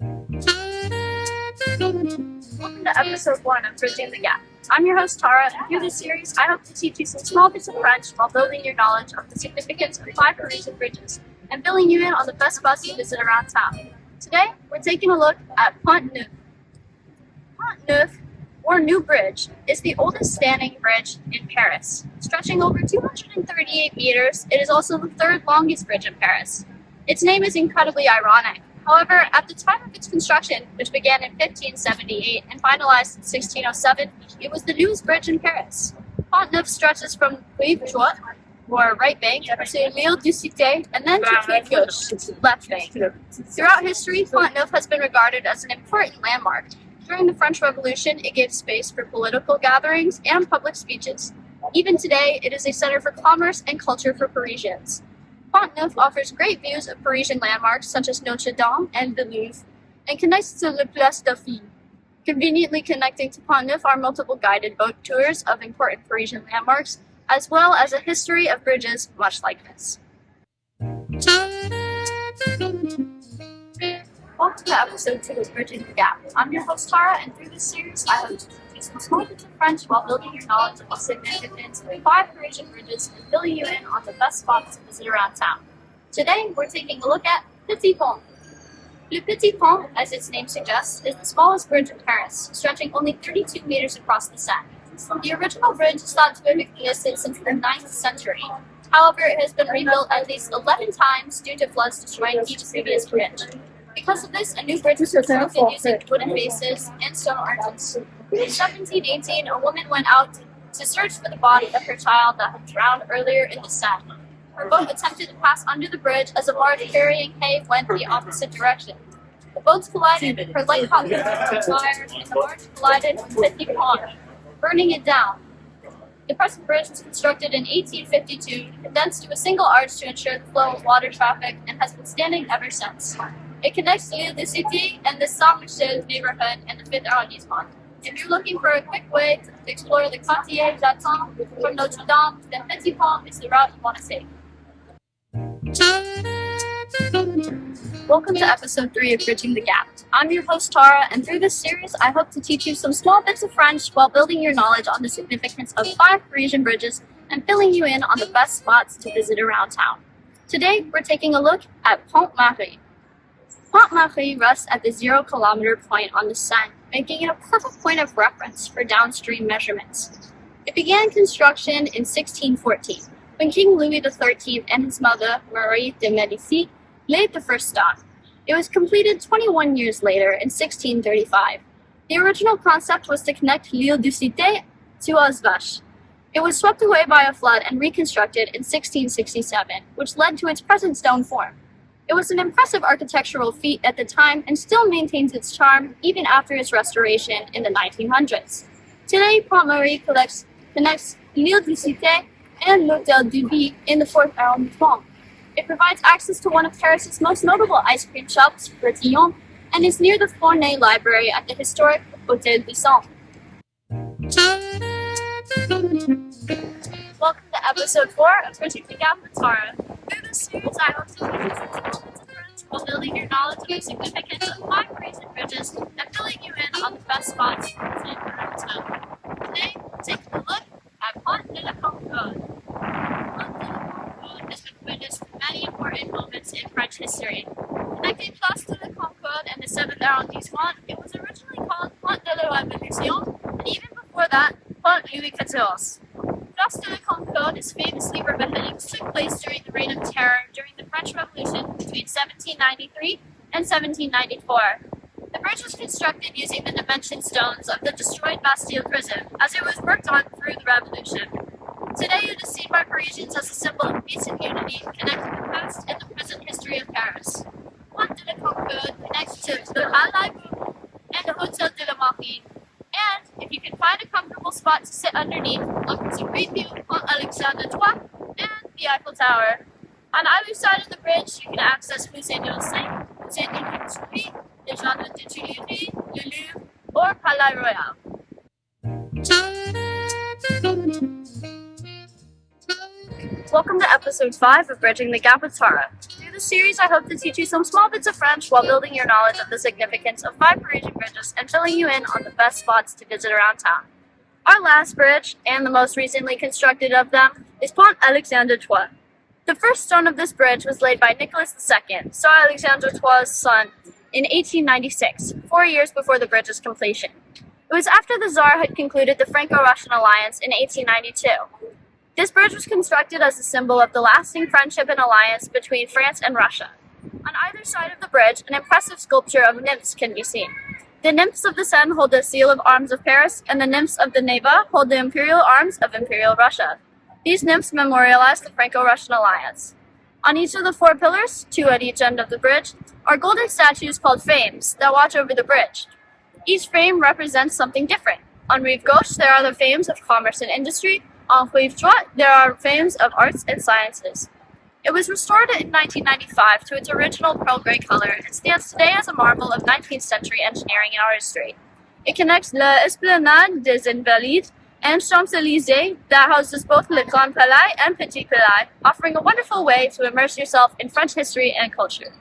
Welcome to episode 1 of Bridging the Gap. I'm your host Tara, and through this series, I hope to teach you some small bits of French while building your knowledge of the significance of 5 Parisian bridges and filling you in on the best spots to visit around town. Today, we're taking a look at Pont Neuf. Pont Neuf, or New Bridge, is the oldest standing bridge in Paris. Stretching over 238 meters, it is also the third longest bridge in Paris. Its name is incredibly ironic. However, at the time of its construction, which began in 1578 and finalized in 1607, it was the newest bridge in Paris. Pont Neuf stretches from Rive Droite, or right bank, to L'Île du Cité, and then to Rive Gauche, left bank. Throughout history, Pont Neuf has been regarded as an important landmark. During the French Revolution, it gave space for political gatherings and public speeches. Even today, it is a center for commerce and culture for Parisians. Pont Neuf offers great views of Parisian landmarks such as Notre Dame and the Louvre, and connects to La Place Dauphine. Conveniently connecting to Pont Neuf are multiple guided boat tours of important Parisian landmarks, as well as a history of bridges much like this. Welcome to episode 2 of Bridging the Gap. I'm your host Tara, and through this series, I hope to teach you some small bits of French while building your knowledge of the significance of 5 Parisian bridges and filling you in on the best spots to visit around town. Today, we're taking a look at Petit Pont. Le Petit Pont, as its name suggests, is the smallest bridge in Paris, stretching only 32 meters across the Seine. The original bridge is thought to have existed since the 9th century. However, it has been rebuilt at least 11 times due to floods destroying each previous bridge. Because of this, a new bridge was constructed using wooden bases and stone arches. In 1718, a woman went out to search for the body of her child that had drowned earlier in the Seine. Her boat attempted to pass under the bridge as a barge carrying hay went the opposite direction. The boats collided, her light caught on fire, and the barge collided with Petit Pont, burning it down. The present bridge was constructed in 1852, condensed to a single arch to ensure the flow of water traffic, and has been standing ever since. It connects L'Île du Cité and the Saint-Michel neighborhood in the 5th arrondissement. If you're looking for a quick way to explore the Quartier d'Attente from Notre Dame, then Petit Pont is the route you want to take. Welcome to episode 3 of Bridging the Gap. I'm your host Tara, and through this series, I hope to teach you some small bits of French while building your knowledge on the significance of 5 Parisian bridges and filling you in on the best spots to visit around town. Today, we're taking a look at Pont Marie. Pont Marie rests at the 0-kilometer point on the Seine, making it a perfect point of reference for downstream measurements. It began construction in 1614, when King Louis XIII and his mother, Marie de Medici, laid the first stone. It was completed 21 years later in 1635. The original concept was to connect L'Île du Cité to Vaches. It was swept away by a flood and reconstructed in 1667, which led to its present stone form. It was an impressive architectural feat at the time and still maintains its charm even after its restoration in the 1900s. Today, Pont Marie connects L'Île du Cité and l'Hôtel de Ville in the 4th arrondissement. It provides access to one of Paris's most notable ice cream shops, Bertillon, and is near the Fournay Library at the historic Hôtel Bisson. Welcome to episode 4 of Bridging the Gap with Tara. Through this series, I hope to teach you some small bits of French while building your knowledge of the significance of 5 Parisian bridges and filling you in on the best spots to visit around town. Today, we're taking a look at Pont de la Concorde. Pont de la Concorde has been witness to many important moments in French history. Connecting Place de la Concorde and the 7th arrondissement, it was originally called Pont de la Révolution, and even before that, Pont Louis XIV. Place de la Concorde is famously where beheadings took place during the Reign of Terror during the French Revolution between 1793 and 1794. The bridge was constructed using the dimension stones of the destroyed Bastille prison, as it was worked on through the Revolution. Today it is seen by Parisians as a symbol of peace and unity, connecting the past and the present history of Paris. Pont de la Concorde connects to the Halle and the Hôtel de la Marine. And if you can find a comfortable spot to sit underneath, offers a great view of Pont Alexandre III and the Eiffel Tower. On either side of the bridge, you can access Musée d'Orsay, Musée d'Industrie, the Jardin de Tuileries, le Louvre, or Palais Royal. Welcome to episode 5 of Bridging the Gap with Tara. Through this series, I hope to teach you some small bits of French while building your knowledge of the significance of 5 Parisian bridges and filling you in on the best spots to visit around town. Our last bridge, and the most recently constructed of them, is Pont Alexandre III. The first stone of this bridge was laid by Nicholas II, Tsar Alexander III's son, in 1896, 4 years before the bridge's completion. It was after the Tsar had concluded the Franco-Russian alliance in 1892. This bridge was constructed as a symbol of the lasting friendship and alliance between France and Russia. On either side of the bridge, an impressive sculpture of nymphs can be seen. The nymphs of the Seine hold the seal of arms of Paris, and the nymphs of the Neva hold the imperial arms of Imperial Russia. These nymphs memorialize the Franco-Russian alliance. On each of the 4 pillars, 2 at each end of the bridge, are golden statues called fames that watch over the bridge. Each fame represents something different. On rive gauche, there are the fames of commerce and industry. On rive droite, there are fames of arts and sciences. It was restored in 1995 to its original pearl gray color and stands today as a marvel of 19th century engineering and artistry. It connects l'Esplanade des Invalides and Champs-Élysées that houses both Le Grand Palais and Petit Palais, offering a wonderful way to immerse yourself in French history and culture.